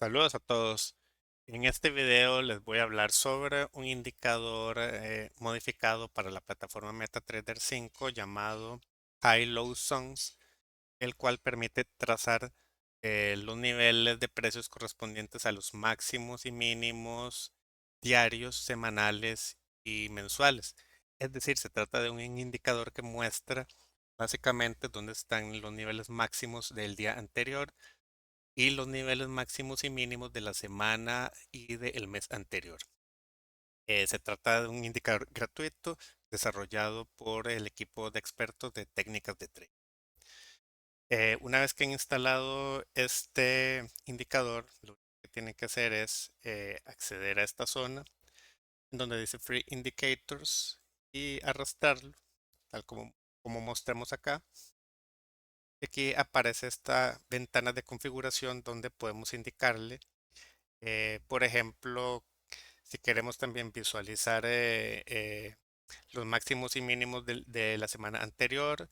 Saludos a todos. En este video les voy a hablar sobre un indicador modificado para la plataforma MetaTrader 5 llamado High Low Zones, el cual permite trazar los niveles de precios correspondientes a los máximos y mínimos diarios, semanales y mensuales. Es decir, se trata de un indicador que muestra básicamente dónde están los niveles máximos del día anterior y los niveles máximos y mínimos de la semana y del mes anterior. Se trata de un indicador gratuito desarrollado por el equipo de expertos de técnicas de trading. Una vez que han instalado este indicador, lo que tienen que hacer es acceder a esta zona donde dice Free Indicators y arrastrarlo, tal como mostramos acá. Aquí aparece esta ventana de configuración donde podemos indicarle, por ejemplo, si queremos también visualizar los máximos y mínimos de la semana anterior,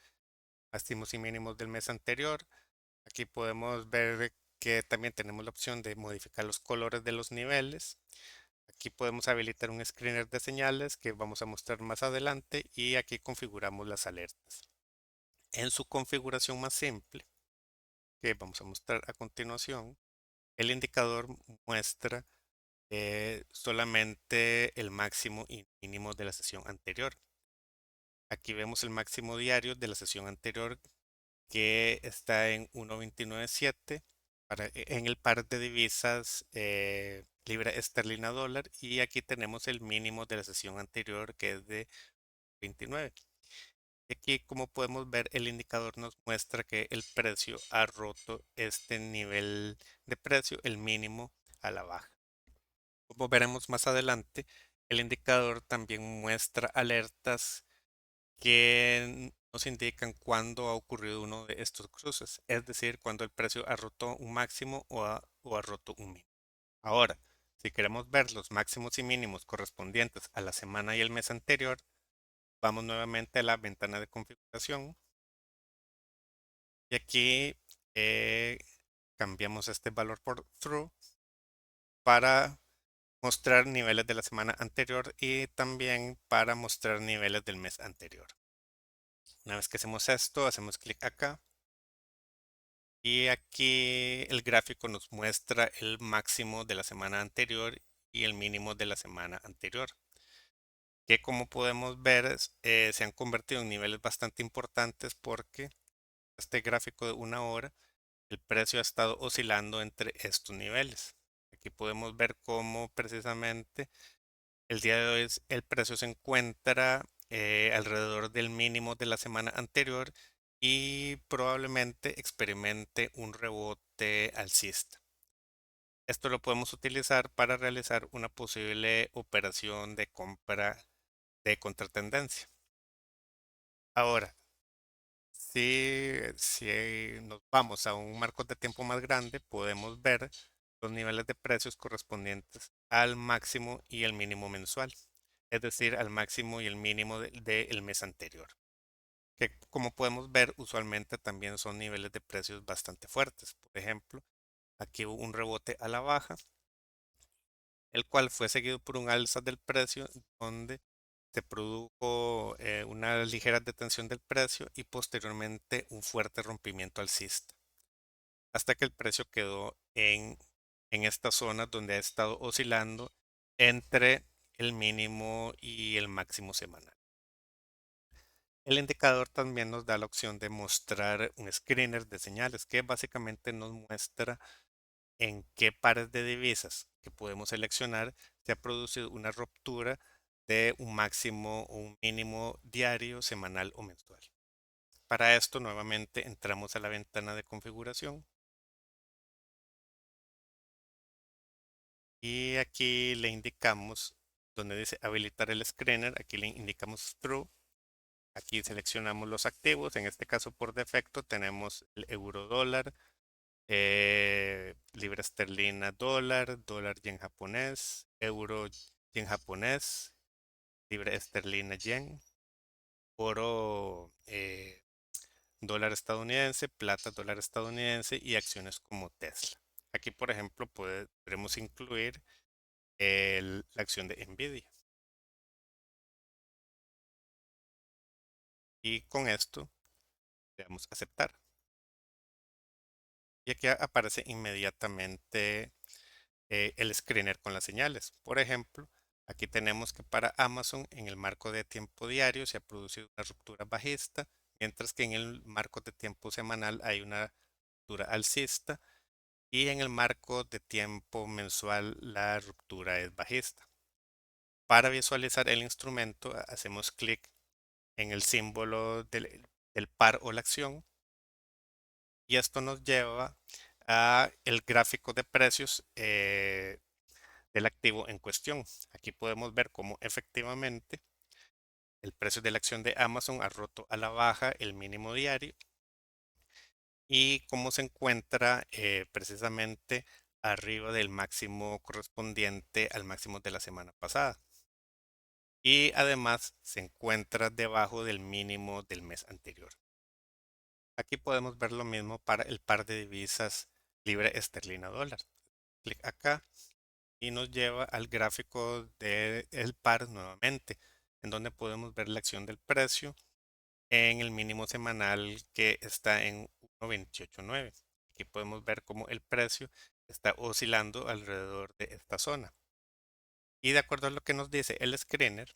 máximos y mínimos del mes anterior, aquí podemos ver que también tenemos la opción de modificar los colores de los niveles. Aquí podemos habilitar un screener de señales que vamos a mostrar más adelante y aquí configuramos las alertas. En su configuración más simple, que vamos a mostrar a continuación, el indicador muestra solamente el máximo y mínimo de la sesión anterior. Aquí vemos el máximo diario de la sesión anterior que está en 1.29.7 en el par de divisas libra esterlina dólar, y aquí tenemos el mínimo de la sesión anterior que es de 29. Y aquí, como podemos ver, el indicador nos muestra que el precio ha roto este nivel de precio, el mínimo, a la baja. Como veremos más adelante, el indicador también muestra alertas que nos indican cuándo ha ocurrido uno de estos cruces, es decir, cuando el precio ha roto un máximo o ha roto un mínimo. Ahora, si queremos ver los máximos y mínimos correspondientes a la semana y el mes anterior, vamos nuevamente a la ventana de configuración y aquí eh, cambiamos este valor por true para mostrar niveles de la semana anterior y también para mostrar niveles del mes anterior. Una vez que hacemos esto, hacemos clic acá y aquí el gráfico nos muestra el máximo de la semana anterior y el mínimo de la semana anterior, que como podemos ver se han convertido en niveles bastante importantes porque este gráfico de una hora, el precio ha estado oscilando entre estos niveles. Aquí podemos ver cómo precisamente el día de hoy el precio se encuentra alrededor del mínimo de la semana anterior y probablemente experimente un rebote alcista. Esto lo podemos utilizar para realizar una posible operación de compra de contratendencia. Ahora, si nos vamos a un marco de tiempo más grande, podemos ver los niveles de precios correspondientes al máximo y el mínimo mensual, es decir, al máximo y el mínimo del mes anterior, que como podemos ver usualmente también son niveles de precios bastante fuertes. Por ejemplo, aquí hubo un rebote a la baja, el cual fue seguido por un alza del precio donde se produjo una ligera detención del precio y posteriormente un fuerte rompimiento alcista, hasta que el precio quedó en esta zona donde ha estado oscilando entre el mínimo y el máximo semanal. El indicador también nos da la opción de mostrar un screener de señales que básicamente nos muestra en qué pares de divisas que podemos seleccionar se ha producido una ruptura de un máximo o un mínimo diario, semanal o mensual. Para esto nuevamente entramos a la ventana de configuración y aquí le indicamos donde dice habilitar el screener, aquí le indicamos true. Aquí seleccionamos los activos, en este caso por defecto tenemos el euro dólar, libra esterlina dólar, dólar yen japonés, euro yen japonés, libra esterlina yen, oro dólar estadounidense, plata dólar estadounidense y acciones como Tesla. Aquí, por ejemplo, podremos incluir la acción de NVIDIA. Y con esto le damos a aceptar. Y aquí aparece inmediatamente el screener con las señales. Por ejemplo, aquí tenemos que para Amazon en el marco de tiempo diario se ha producido una ruptura bajista, mientras que en el marco de tiempo semanal hay una ruptura alcista y en el marco de tiempo mensual la ruptura es bajista. Para visualizar el instrumento hacemos clic en el símbolo del par o la acción y esto nos lleva a el gráfico de precios del activo en cuestión. Aquí podemos ver cómo efectivamente el precio de la acción de Amazon ha roto a la baja el mínimo diario y cómo se encuentra precisamente arriba del máximo correspondiente al máximo de la semana pasada. Y además se encuentra debajo del mínimo del mes anterior. Aquí podemos ver lo mismo para el par de divisas libra esterlina dólar. Clic acá y nos lleva al gráfico del par nuevamente, en donde podemos ver la acción del precio en el mínimo semanal que está en 1.289. Aquí podemos ver cómo el precio está oscilando alrededor de esta zona. Y de acuerdo a lo que nos dice el screener,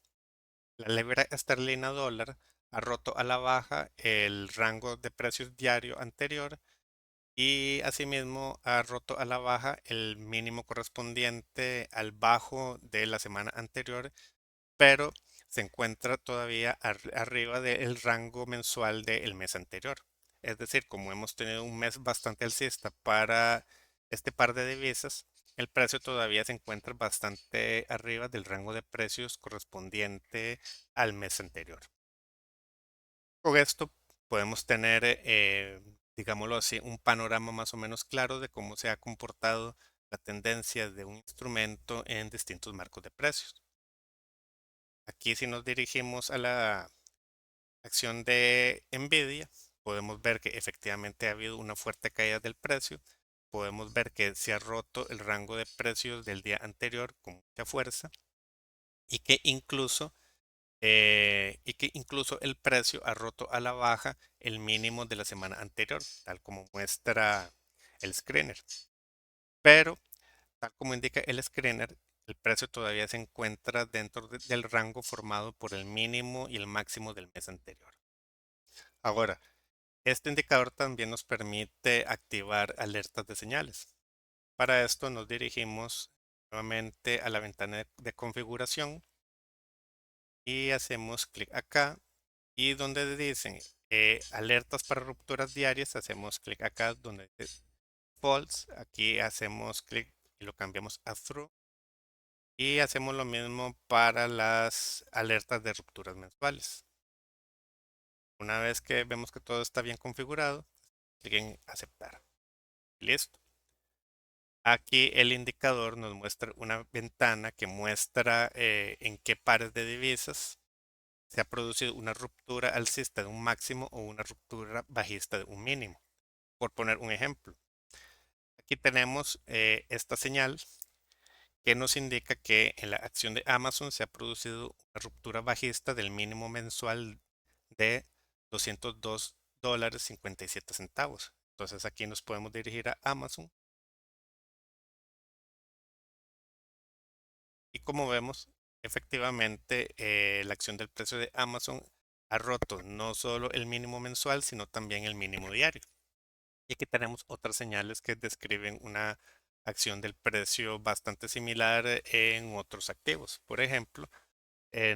la libra esterlina dólar ha roto a la baja el rango de precios diario anterior y asimismo ha roto a la baja el mínimo correspondiente al bajo de la semana anterior, pero se encuentra todavía arriba del rango mensual del mes anterior. Es decir, como hemos tenido un mes bastante alcista para este par de divisas, el precio todavía se encuentra bastante arriba del rango de precios correspondiente al mes anterior. Con esto podemos tener, digámoslo así, un panorama más o menos claro de cómo se ha comportado la tendencia de un instrumento en distintos marcos de precios. Aquí si nos dirigimos a la acción de Nvidia, podemos ver que efectivamente ha habido una fuerte caída del precio. Podemos ver que se ha roto el rango de precios del día anterior con mucha fuerza y que incluso el precio ha roto a la baja el mínimo de la semana anterior, tal como muestra el screener. Pero, tal como indica el screener, el precio todavía se encuentra dentro del rango formado por el mínimo y el máximo del mes anterior. Ahora, este indicador también nos permite activar alertas de señales. Para esto nos dirigimos nuevamente a la ventana de configuración y hacemos clic acá y donde dicen alertas para rupturas diarias, hacemos clic acá donde dice false. Aquí hacemos clic y lo cambiamos a true. Y hacemos lo mismo para las alertas de rupturas mensuales. Una vez que vemos que todo está bien configurado, clic en aceptar. Listo. Aquí el indicador nos muestra una ventana que muestra en qué pares de divisas se ha producido una ruptura alcista de un máximo o una ruptura bajista de un mínimo. Por poner un ejemplo, aquí tenemos esta señal que nos indica que en la acción de Amazon se ha producido una ruptura bajista del mínimo mensual de $202.57. Entonces aquí nos podemos dirigir a Amazon y como vemos, efectivamente la acción del precio de Amazon ha roto no solo el mínimo mensual, sino también el mínimo diario. Y aquí tenemos otras señales que describen una acción del precio bastante similar en otros activos. Por ejemplo,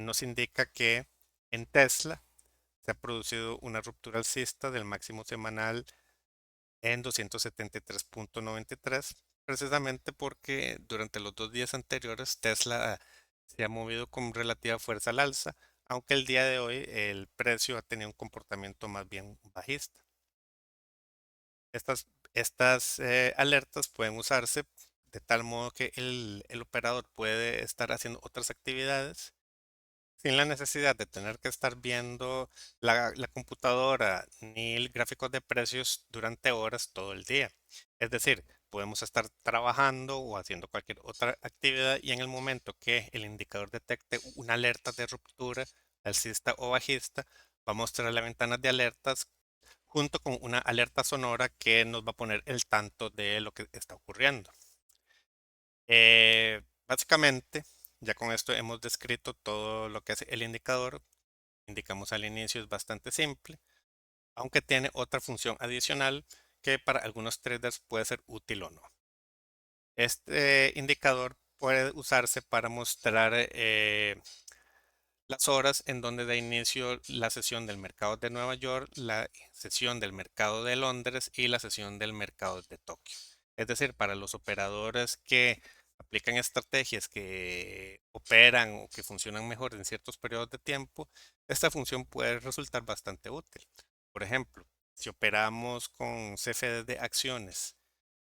nos indica que en Tesla se ha producido una ruptura alcista del máximo semanal en 273.93, precisamente porque durante los 2 días anteriores Tesla se ha movido con relativa fuerza al alza, aunque el día de hoy el precio ha tenido un comportamiento más bien bajista. Estas alertas pueden usarse de tal modo que el operador puede estar haciendo otras actividades sin la necesidad de tener que estar viendo la computadora ni el gráfico de precios durante horas todo el día. Es decir, podemos estar trabajando o haciendo cualquier otra actividad y en el momento que el indicador detecte una alerta de ruptura alcista o bajista, va a mostrar la ventana de alertas junto con una alerta sonora que nos va a poner el tanto de lo que está ocurriendo. Básicamente, ya con esto hemos descrito todo lo que hace el indicador. Indicamos al inicio, es bastante simple, aunque tiene otra función adicional que para algunos traders puede ser útil o no. Este indicador puede usarse para mostrar las horas en donde da inicio la sesión del mercado de Nueva York, la sesión del mercado de Londres y la sesión del mercado de Tokio. Es decir, para los operadores que aplican estrategias que operan o que funcionan mejor en ciertos periodos de tiempo, esta función puede resultar bastante útil. Por ejemplo, si operamos con CFD de acciones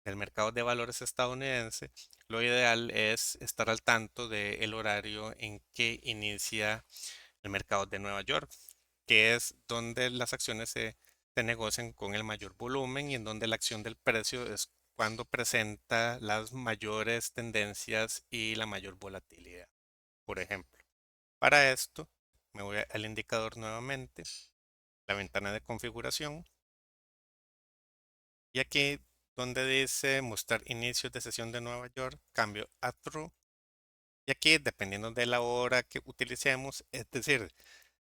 del mercado de valores estadounidense, lo ideal es estar al tanto del horario en que inicia el mercado de Nueva York, que es donde las acciones se negocian con el mayor volumen y en donde la acción del precio es cuando presenta las mayores tendencias y la mayor volatilidad. Por ejemplo, para esto me voy al indicador nuevamente, la ventana de configuración, y aquí donde dice mostrar inicio de sesión de Nueva York, cambio a True. Y aquí, dependiendo de la hora que utilicemos, es decir,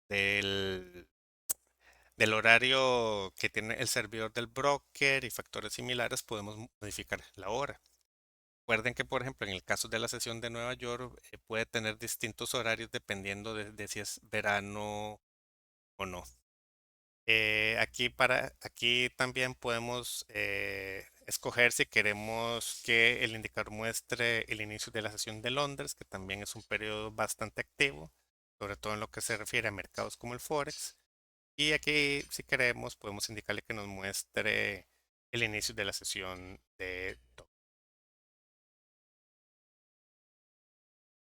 del, del horario que tiene el servidor del broker y factores similares, podemos modificar la hora. Recuerden que, por ejemplo, en el caso de la sesión de Nueva York, puede tener distintos horarios dependiendo de si es verano o no. Aquí también podemos escoger si queremos que el indicador muestre el inicio de la sesión de Londres, que también es un periodo bastante activo, sobre todo en lo que se refiere a mercados como el Forex. Y aquí, si queremos, podemos indicarle que nos muestre el inicio de la sesión de Tokio.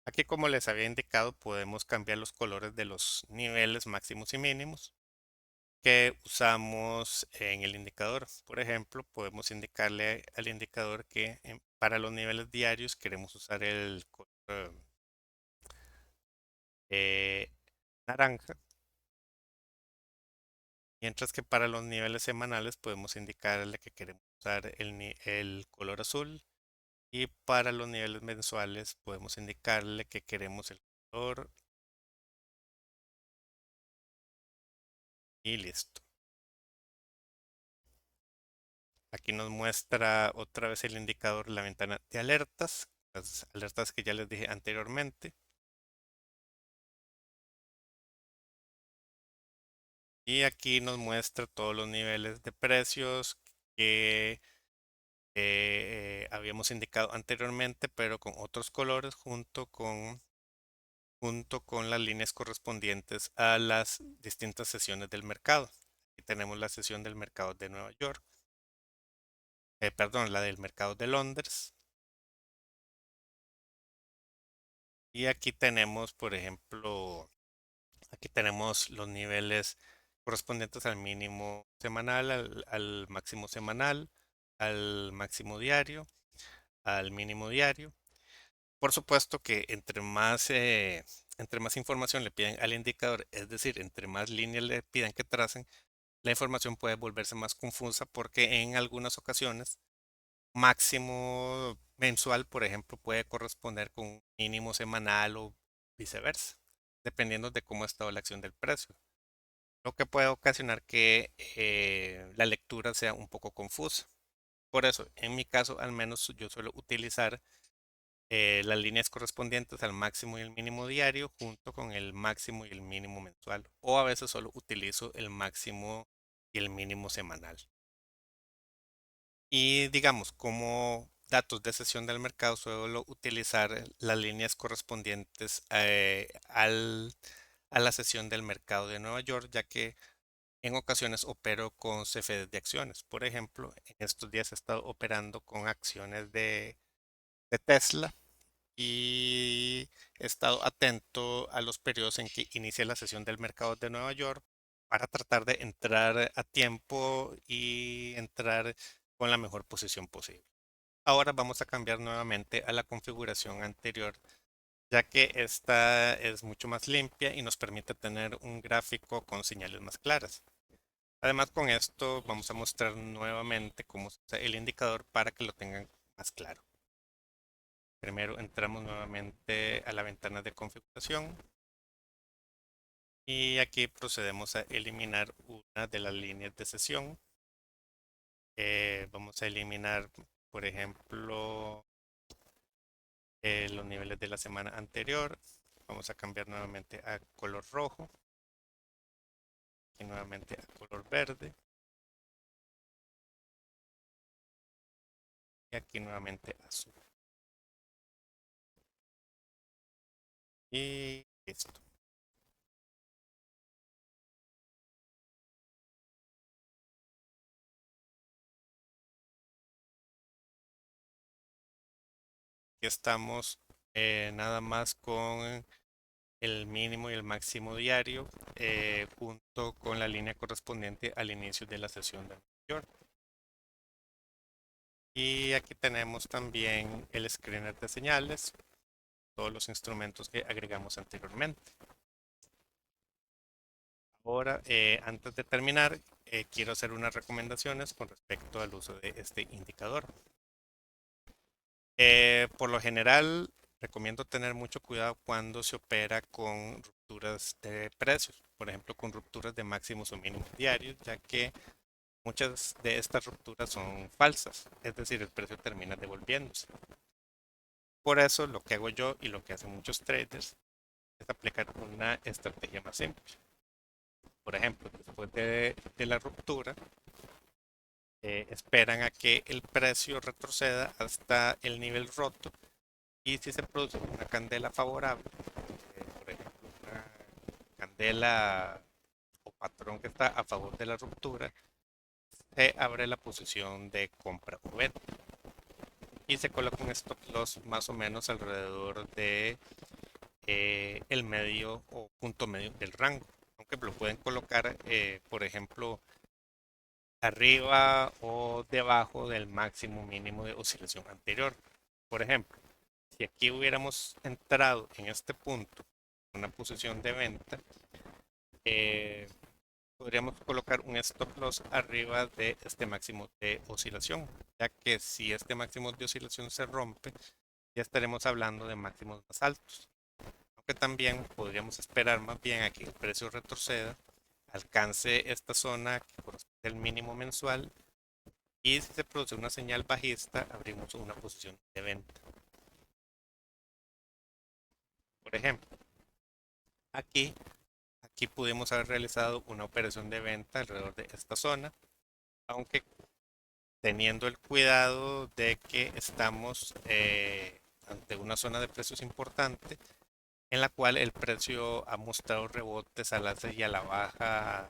Aquí, como les había indicado, podemos cambiar los colores de los niveles máximos y mínimos que usamos en el indicador. Por ejemplo, podemos indicarle al indicador que para los niveles diarios queremos usar el color eh, naranja, mientras que para los niveles semanales podemos indicarle que queremos usar el color azul, y para los niveles mensuales podemos indicarle que queremos el color y listo. Aquí nos muestra otra vez el indicador, la ventana de alertas, las alertas que ya les dije anteriormente. Y aquí nos muestra todos los niveles de precios que habíamos indicado anteriormente, pero con otros colores junto con las líneas correspondientes a las distintas sesiones del mercado. Aquí tenemos la sesión del mercado de Nueva York, perdón, la del mercado de Londres. Y aquí tenemos, por ejemplo, aquí tenemos los niveles correspondientes al mínimo semanal, al máximo semanal, al máximo diario, al mínimo diario. Por supuesto que entre más información le piden al indicador, es decir, entre más líneas le pidan que tracen, la información puede volverse más confusa porque en algunas ocasiones máximo mensual, por ejemplo, puede corresponder con un mínimo semanal o viceversa, dependiendo de cómo ha estado la acción del precio, lo que puede ocasionar que la lectura sea un poco confusa. Por eso, en mi caso, al menos yo suelo utilizar las líneas correspondientes al máximo y el mínimo diario junto con el máximo y el mínimo mensual. O a veces solo utilizo el máximo y el mínimo semanal. Y digamos, como datos de sesión del mercado, suelo utilizar las líneas correspondientes a la sesión del mercado de Nueva York, ya que en ocasiones opero con CFDs de acciones. Por ejemplo, en estos días he estado operando con acciones de Tesla y he estado atento a los periodos en que inicia la sesión del mercado de Nueva York para tratar de entrar a tiempo y entrar con la mejor posición posible. Ahora vamos a cambiar nuevamente a la configuración anterior, ya que esta es mucho más limpia y nos permite tener un gráfico con señales más claras. Además, con esto vamos a mostrar nuevamente cómo se usa el indicador para que lo tengan más claro. Primero entramos nuevamente a la ventana de configuración y aquí procedemos a eliminar una de las líneas de sesión. Vamos a eliminar, por ejemplo, los niveles de la semana anterior. Vamos a cambiar nuevamente a color rojo y nuevamente a color verde. Y aquí nuevamente azul. Y listo. Aquí estamos nada más con el mínimo y el máximo diario junto con la línea correspondiente al inicio de la sesión de anterior. Y aquí tenemos también el screener de señales, todos los instrumentos que agregamos anteriormente. Ahora, antes de terminar, quiero hacer unas recomendaciones con respecto al uso de este indicador. Por lo general, recomiendo tener mucho cuidado cuando se opera con rupturas de precios, por ejemplo, con rupturas de máximos o mínimos diarios, ya que muchas de estas rupturas son falsas, es decir, el precio termina devolviéndose. Por eso, lo que hago yo y lo que hacen muchos traders es aplicar una estrategia más simple. Por ejemplo, después de la ruptura, esperan a que el precio retroceda hasta el nivel roto y si se produce una candela favorable, por ejemplo, una candela o patrón que está a favor de la ruptura, se abre la posición de compra o venta y se coloca un stop loss más o menos alrededor de el medio o punto medio del rango, aunque lo pueden colocar, por ejemplo, arriba o debajo del máximo mínimo de oscilación anterior. Por ejemplo, si aquí hubiéramos entrado en este punto, una posición de venta, eh, podríamos colocar un stop loss arriba de este máximo de oscilación, ya que si este máximo de oscilación se rompe, ya estaremos hablando de máximos más altos. Aunque también podríamos esperar más bien a que el precio retroceda, alcance esta zona que corresponde al mínimo mensual y si se produce una señal bajista, abrimos una posición de venta. Por ejemplo, aquí, aquí pudimos haber realizado una operación de venta alrededor de esta zona, aunque teniendo el cuidado de que estamos ante una zona de precios importante en la cual el precio ha mostrado rebotes al alza y a la baja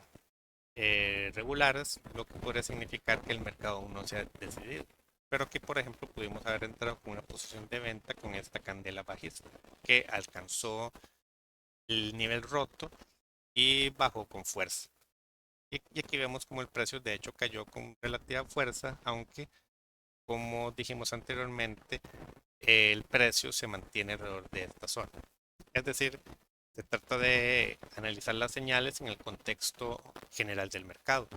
regulares, lo que podría significar que el mercado aún no se ha decidido. Pero aquí, por ejemplo, pudimos haber entrado con una posición de venta con esta candela bajista que alcanzó el nivel roto y bajó con fuerza. Y aquí vemos como el precio de hecho cayó con relativa fuerza, aunque como dijimos anteriormente, el precio se mantiene alrededor de esta zona. Es decir, se trata de analizar las señales en el contexto general del mercado.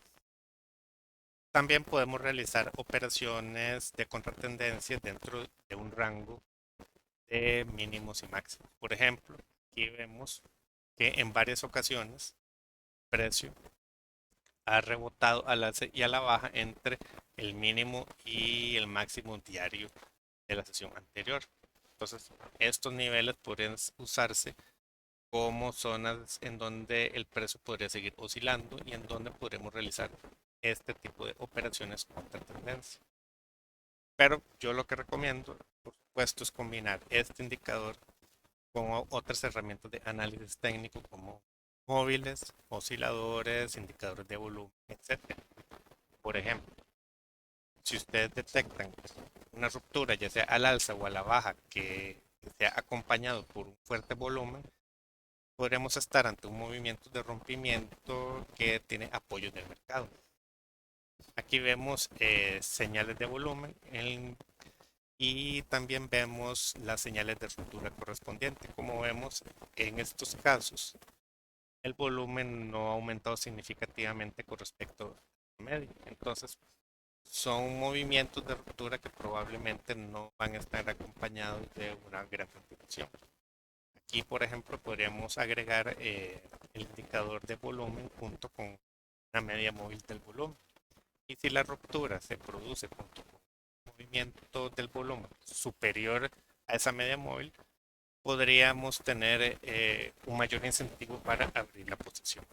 También podemos realizar operaciones de contratendencia dentro de un rango de mínimos y máximos. Por ejemplo, aquí vemos que en varias ocasiones el precio ha rebotado al alza y a la baja entre el mínimo y el máximo diario de la sesión anterior. Entonces, estos niveles podrían usarse como zonas en donde el precio podría seguir oscilando y en donde podremos realizar este tipo de operaciones contra tendencia. Pero yo lo que recomiendo, por supuesto, es combinar este indicador con otras herramientas de análisis técnico como móviles, osciladores, indicadores de volumen, etcétera. Por ejemplo, si ustedes detectan una ruptura, ya sea al alza o a la baja, que sea acompañado por un fuerte volumen, podríamos estar ante un movimiento de rompimiento que tiene apoyo del mercado. Aquí vemos señales de volumen y también vemos las señales de ruptura correspondientes. Como vemos en estos casos, el volumen no ha aumentado significativamente con respecto al medio. Entonces, son movimientos de ruptura que probablemente no van a estar acompañados de una gran repetición. Aquí, por ejemplo, podríamos agregar el indicador de volumen junto con una media móvil del volumen. Y si la ruptura se produce junto con un movimiento del volumen superior a esa media móvil, podríamos tener un mayor incentivo para abrir la posición.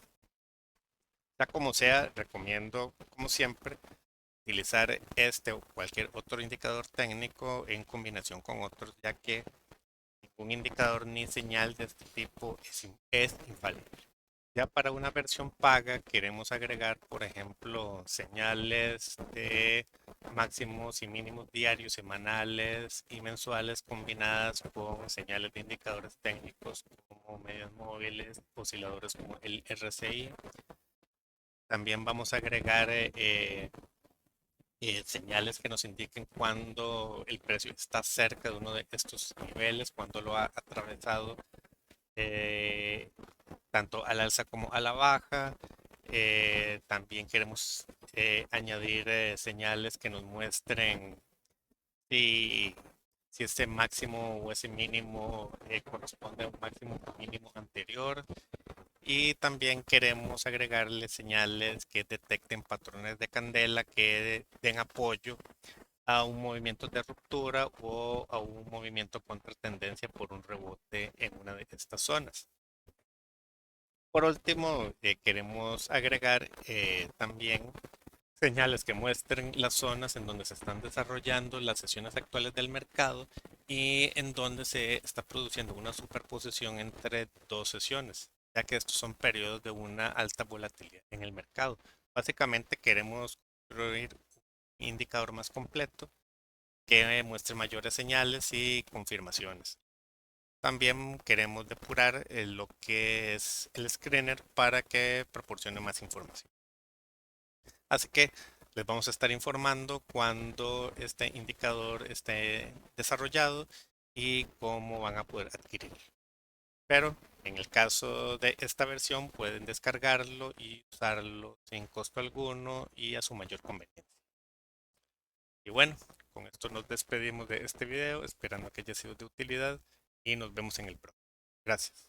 Ya como sea, recomiendo, como siempre, utilizar este o cualquier otro indicador técnico en combinación con otros, ya que ningún indicador ni señal de este tipo es infalible. Ya para una versión paga queremos agregar, por ejemplo, señales de máximos y mínimos diarios, semanales y mensuales combinadas con señales de indicadores técnicos como medias móviles, osciladores como el RSI. También vamos a agregar señales que nos indiquen cuando el precio está cerca de uno de estos niveles, cuando lo ha atravesado eh, tanto al alza como a la baja. También queremos añadir señales que nos muestren si, si ese máximo o ese mínimo corresponde a un máximo o mínimo anterior. Y también queremos agregarle señales que detecten patrones de candela que den apoyo a un movimiento de ruptura o a un movimiento contra tendencia por un rebote en una de estas zonas. Por último, queremos agregar también señales que muestren las zonas en donde se están desarrollando las sesiones actuales del mercado y en donde se está produciendo una superposición entre dos sesiones, ya que estos son periodos de una alta volatilidad en el mercado. Básicamente queremos construir un indicador más completo que muestre mayores señales y confirmaciones. También queremos depurar lo que es el screener para que proporcione más información. Así que les vamos a estar informando cuando este indicador esté desarrollado y cómo van a poder adquirirlo. Pero en el caso de esta versión pueden descargarlo y usarlo sin costo alguno y a su mayor conveniencia. Y bueno, con esto nos despedimos de este video, esperando que haya sido de utilidad y nos vemos en el próximo. Gracias.